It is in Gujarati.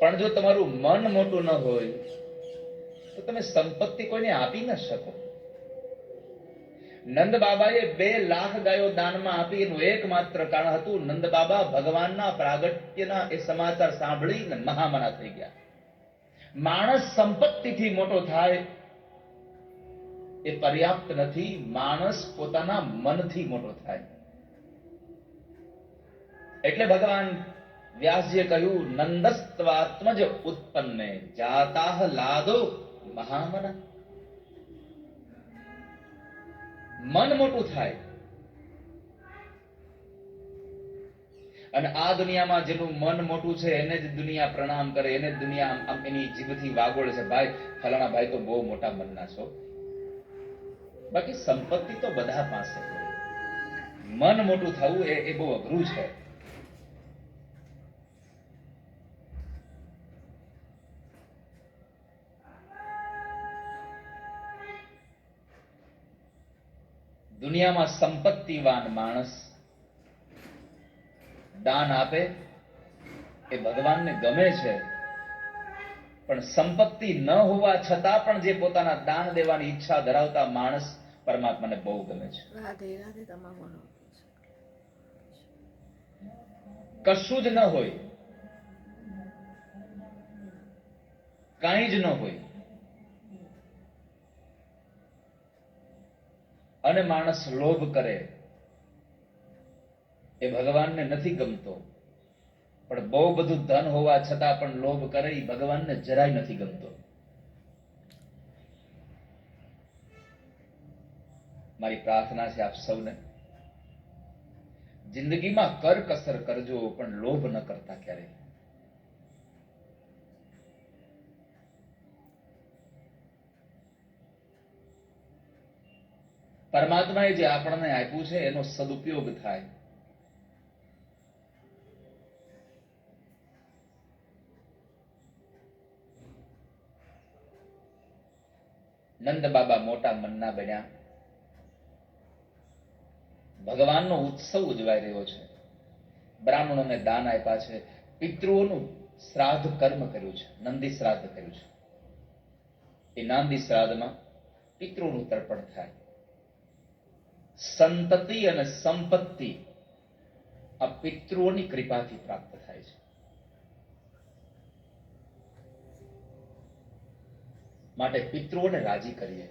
પણ જો તમારું મન મોટું ન હોય તો તમે સંપત્તિ કોઈને આપી ન શકો. નંદ બાબાએ 2 લાખ ગાયો દાનમાં આપી. એનું એકમાત્ર કારણ હતું, નંદ બાબા ભગવાનના પ્રાગટ્યના એ સમાચાર સાંભળીને મહામના થઈ ગયા. માણસ સંપત્તિથી મોટો થાય એ પર્યાપ્ત નથી, માણસ પોતાના મનથી મોટો થાય. એટલે ભગવાન વ્યાસજીએ કહ્યું, નંદસ્ત્વાત્મજ ઉત્પન્ને જાતાહ લાદો મહામના. મન મોટું થાય. અને આ દુનિયામાં જેનું મન મોટું છે એને જ દુનિયા પ્રણામ કરે, એને જ દુનિયા એની જીભથી વાગોળે છે, ભાઈ ફલાણા ભાઈ તો બહુ મોટા મનના છો. બાકી સંપત્તિ તો બધા પાસે હોય. મન મોટું થવું એ બહુ અઘરું છે. દુનિયામાં સંપત્તિવાન માણસ દાન આપે એ ભગવાનને ગમે છે, પણ સંપત્તિ ન હોવા છતાં પણ જે પોતાના દાન દેવાની ઈચ્છા ધરાવતા માણસ પરમાત્માને બહુ ગમે છે. કશું જ ન હોય, કાંઈ જ ન હોય, અને માણસ લોભ કરે એ ભગવાનને નથી ગમતો. પણ બહુ બધું ધન હોવા છતાં પણ લોભ કરે એ ભગવાનને જરાય નથી ગમતો. મારી પ્રાર્થના છે આપ સૌને, જિંદગીમાં કરકસર કરજો પણ લોભ ન કરતા ક્યારેય. પરમાત્માએ જે આપણને આપ્યું છે એનો સદુપયોગ થાય. નંદ બાબા મોટા મનના બન્યા. ભગવાનનો ઉત્સવ ઉજવાઈ રહ્યો છે. બ્રાહ્મણોને દાન આપ્યા છે, પિતૃઓનું શ્રાદ્ધ કર્મ કર્યું છે, નંદી શ્રાદ્ધ કર્યું છે. એ નાંદી શ્રાદ્ધમાં પિતૃઓનું તર્પણ થાય. સંતતિ અને સંપત્તિ આ પિતૃઓની કૃપાથી પ્રાપ્ત થાય છે. માટે પિતૃઓને રાજી કરીએ.